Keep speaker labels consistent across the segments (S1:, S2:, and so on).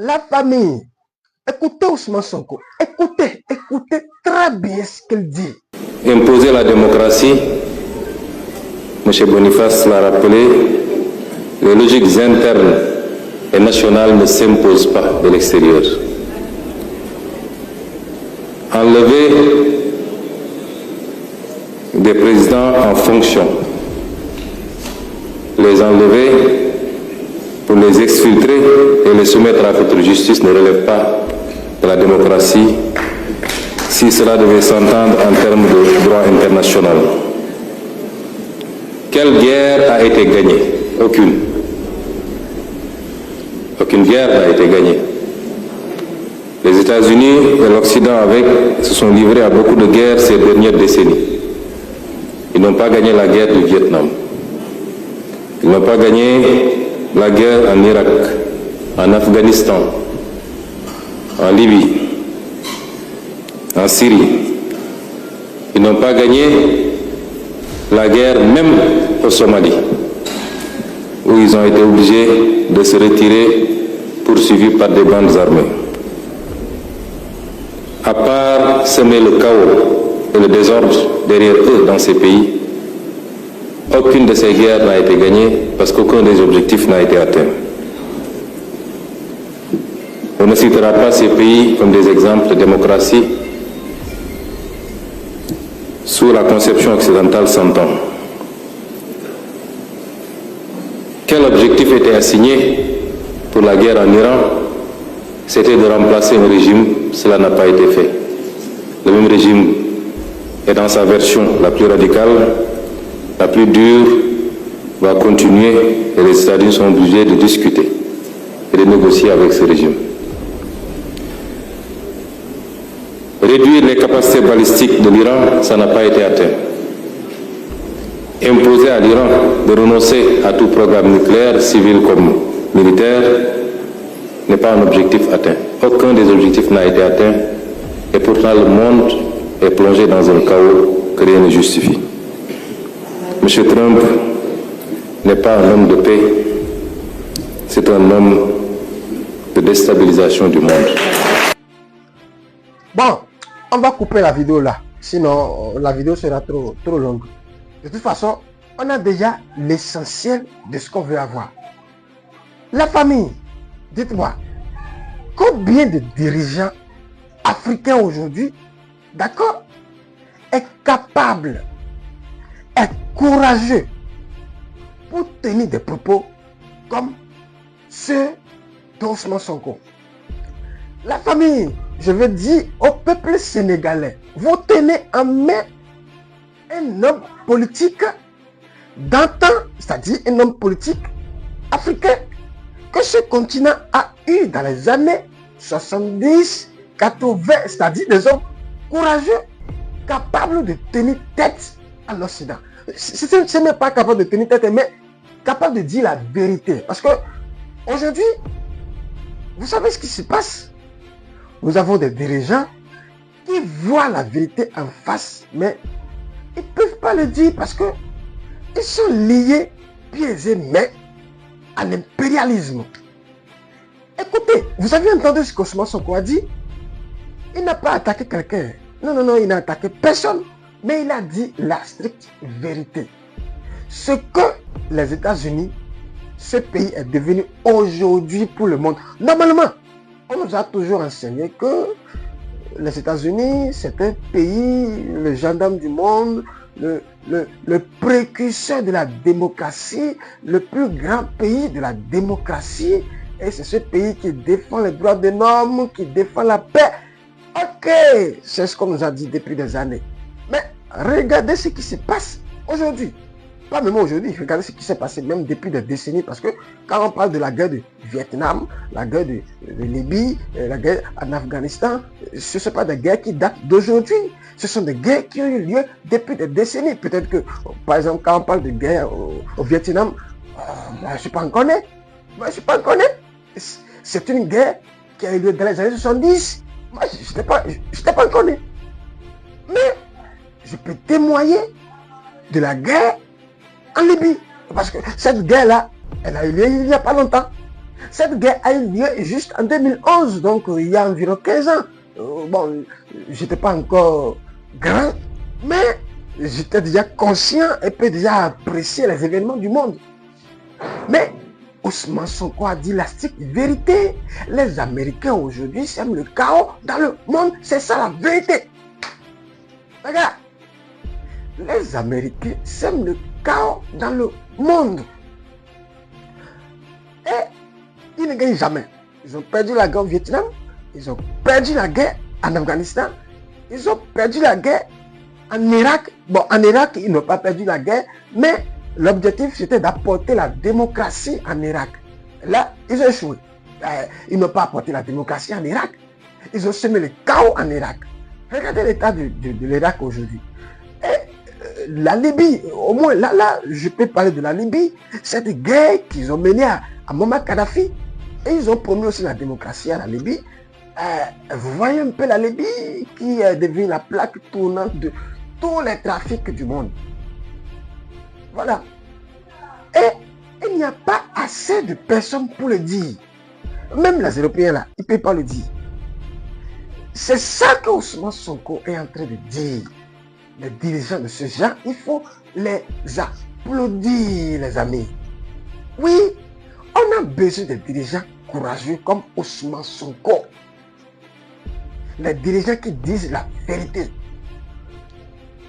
S1: La famille, écoutez Ousmane Sonko, écoutez très bien ce qu'il dit.
S2: Imposer la démocratie, M. Boniface l'a rappelé, les logiques internes et nationales ne s'imposent pas de l'extérieur. Enlever des présidents en fonction, les enlever pour les exfiltrer et les soumettre à votre justice ne relève pas de la démocratie si cela devait s'entendre en termes de droit international. Quelle guerre a été gagnée? Aucune. Aucune guerre n'a été gagnée. Les États-Unis et l'Occident avec se sont livrés à beaucoup de guerres ces dernières décennies. Ils n'ont pas gagné la guerre du Vietnam. Ils n'ont pas gagné la guerre en Irak, en Afghanistan, en Libye, en Syrie. Ils n'ont pas gagné la guerre même au Somalie, où ils ont été obligés de se retirer poursuivis par des bandes armées. À part semer le chaos et le désordre derrière eux dans ces pays, aucune de ces guerres n'a été gagnée parce qu'aucun des objectifs n'a été atteint. On ne citera pas ces pays comme des exemples de démocratie sous la conception occidentale s'entend. Quel objectif était assigné pour la guerre en Iran? C'était de remplacer un régime, cela n'a pas été fait. Le même régime est dans sa version la plus radicale, la plus dure, va continuer et les États-Unis sont obligés de discuter et de négocier avec ce régime. Réduire les capacités balistiques de l'Iran, ça n'a pas été atteint. Imposer à l'Iran de renoncer à tout programme nucléaire, civil comme militaire, n'est pas un objectif atteint. Aucun des objectifs n'a été atteint et pourtant le monde est plongé dans un chaos que rien ne justifie. M. Trump n'est pas un homme de paix, c'est un homme de déstabilisation du monde.
S1: Bon, on va couper la vidéo là, sinon la vidéo sera trop longue. De toute façon, on a déjà l'essentiel de ce qu'on veut avoir. La famille, dites-moi, combien de dirigeants africains aujourd'hui, d'accord, est capable, est courageux pour tenir des propos comme ceux d'Ousmane Sonko? La famille, je veux dire au peuple sénégalais, vous tenez en main un homme politique d'antan, c'est-à-dire un homme politique africain que ce continent a eu dans les années 70, 80, c'est-à-dire des hommes courageux, capables de tenir tête à l'Occident. Ce n'est pas capable de tenir tête, mais capable de dire la vérité. Parce que aujourd'hui, vous savez ce qui se passe? Nous avons des dirigeants qui voient la vérité en face, mais ils ne peuvent pas le dire parce que ils sont liés, pieds et mains, à l'impérialisme. Écoutez, vous avez entendu ce qu'Ousmane Sonko a dit? Il n'a pas attaqué quelqu'un. Non, il n'a attaqué personne. Mais il a dit la stricte vérité. Ce que les États-Unis, ce pays est devenu aujourd'hui pour le monde. Normalement, on nous a toujours enseigné que les États-Unis, c'est un pays, le gendarme du monde, le précurseur de la démocratie, le plus grand pays de la démocratie. Et c'est ce pays qui défend les droits de l'homme, qui défend la paix. Ok, c'est ce qu'on nous a dit depuis des années. Mais regardez ce qui se passe aujourd'hui. Pas même aujourd'hui, regardez ce qui s'est passé même depuis des décennies. Parce que quand on parle de la guerre du Vietnam, la guerre de Libye, la guerre en Afghanistan, ce ne sont pas des guerres qui datent d'aujourd'hui. Ce sont des guerres qui ont eu lieu depuis des décennies. Peut-être que, par exemple, quand on parle de guerre au Vietnam, je ne suis pas en connaît. C'est une guerre qui a eu lieu dans les années 70. Moi, je n'étais pas en connaît. Mais je peux témoigner de la guerre en Libye. Parce que cette guerre-là, elle a eu lieu il n'y a pas longtemps. Cette guerre a eu lieu juste en 2011, donc il y a environ 15 ans. Bon, j'étais pas encore grand, mais j'étais déjà conscient et peut déjà apprécier les événements du monde. Mais Ousmane Sonko a dit la stricte vérité. Les Américains aujourd'hui sèment le chaos dans le monde. C'est ça la vérité. Regarde. Les Américains sèment le chaos dans le monde. Et ils ne gagnent jamais. Ils ont perdu la guerre au Vietnam. Ils ont perdu la guerre en Afghanistan. Ils ont perdu la guerre en Irak. Bon, en Irak, ils n'ont pas perdu la guerre, mais l'objectif, c'était d'apporter la démocratie en Irak. Là, ils ont échoué. Ils n'ont pas apporté la démocratie en Irak. Ils ont semé le chaos en Irak. Regardez l'état de l'Irak aujourd'hui. Et la Libye, au moins là, je peux parler de la Libye. Cette guerre qu'ils ont menée à Muammar Kadhafi. Et ils ont promis aussi la démocratie à la Libye. Vous voyez un peu la Libye qui est devenue la plaque tournante de tous les trafics du monde. Voilà. Et il n'y a pas assez de personnes pour le dire. Même les Européens là, ils ne peuvent pas le dire. C'est ça que Ousmane Sonko est en train de dire. Les dirigeants de ce genre, il faut les applaudir, les amis. Oui, on a besoin de dirigeants courageux comme Ousmane Sonko. Les dirigeants qui disent la vérité.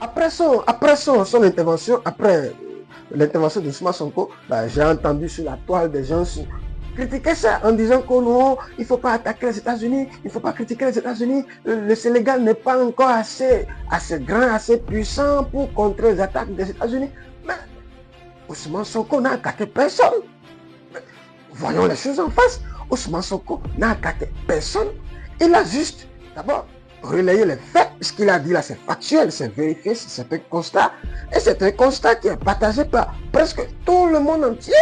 S1: Après son intervention, après l'intervention de Ousmane Sonko, j'ai entendu sur la toile des gens critiquer ça en disant que non, il ne faut pas attaquer les États-Unis, il ne faut pas critiquer les États-Unis. Le Sénégal n'est pas encore assez grand, assez puissant pour contrer les attaques des États-Unis. Mais Ousmane Sonko n'a attaqué personne. Mais voyons les choses en face. Ousmane Sonko n'a attaqué personne. Il a juste, d'abord, relayé les faits. Ce qu'il a dit là, c'est factuel, c'est vérifié, c'est un constat. Et c'est un constat qui est partagé par presque tout le monde entier.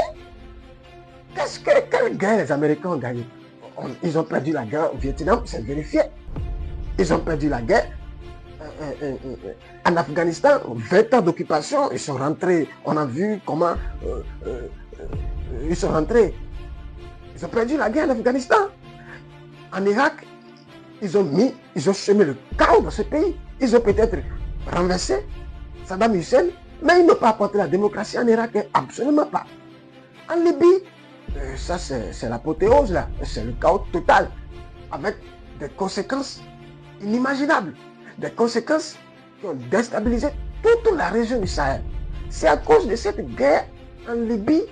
S1: Quelle guerre les Américains ont gagné? Ils ont perdu la guerre au Vietnam, c'est vérifié. Ils ont perdu la guerre en Afghanistan, 20 ans d'occupation, ils sont rentrés, on a vu comment ils sont rentrés. Ils ont perdu la guerre en Afghanistan. En Irak, ils ont semé le chaos dans ce pays. Ils ont peut-être renversé Saddam Hussein, mais ils n'ont pas apporté la démocratie en Irak, absolument pas. En Libye, ça c'est l'apothéose là, c'est le chaos total, avec des conséquences inimaginables, des conséquences qui ont déstabilisé toute la région du Sahel. C'est à cause de cette guerre en Libye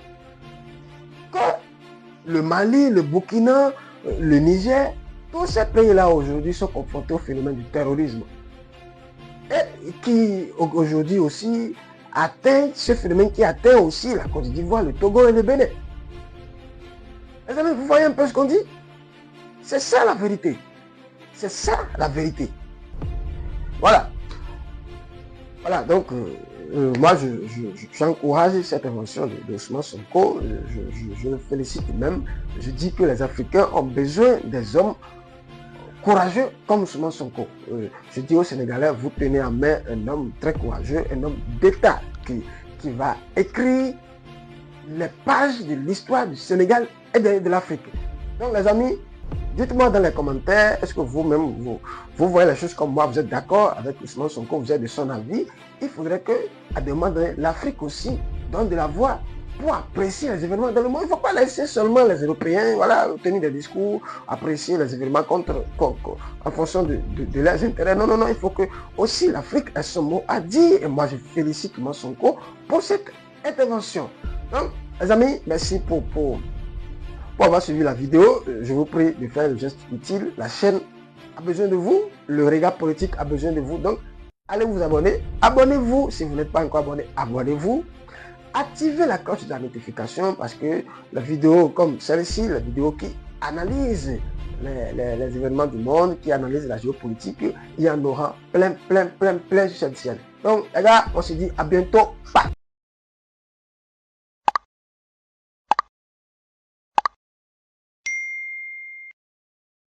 S1: que le Mali, le Burkina, le Niger, tous ces pays-là aujourd'hui sont confrontés au phénomène du terrorisme. Et qui aujourd'hui aussi atteint ce phénomène qui atteint aussi la Côte d'Ivoire, le Togo et le Bénin. Les amis, vous voyez un peu ce qu'on dit? C'est ça la vérité. C'est ça la vérité. Voilà. Voilà, donc moi j'encourage cette invention de Ousmane Sonko. Je le félicite même. Je dis que les Africains ont besoin des hommes courageux comme Ousmane Sonko. Je dis aux Sénégalais, vous tenez en main un homme très courageux, un homme d'État qui va écrire les pages de l'histoire du Sénégal et de l'Afrique. Donc les amis, dites-moi dans les commentaires, est-ce que vous-même, vous voyez les choses comme moi, vous êtes d'accord avec Ousmane Sonko, vous êtes de son avis? Il faudrait que, à demander, l'Afrique aussi donne de la voix pour apprécier les événements dans le monde. Il ne faut pas laisser seulement les Européens, voilà, tenir des discours, apprécier les événements en fonction de leurs intérêts. Non, non, non, il faut que aussi l'Afrique ait son mot à dire. Et moi, je félicite Ousmane Sonko pour cette intervention. Donc, les amis, merci pour avoir suivi la vidéo. Je vous prie de faire le geste utile. La chaîne a besoin de vous. Le regard politique a besoin de vous. Donc, allez vous abonner. Abonnez-vous si vous n'êtes pas encore abonné. Abonnez-vous. Activez la cloche de la notification parce que la vidéo comme celle-ci, la vidéo qui analyse les événements du monde, qui analyse la géopolitique, il y en aura plein sur cette chaîne. Donc, les gars, on se dit à bientôt. Bye.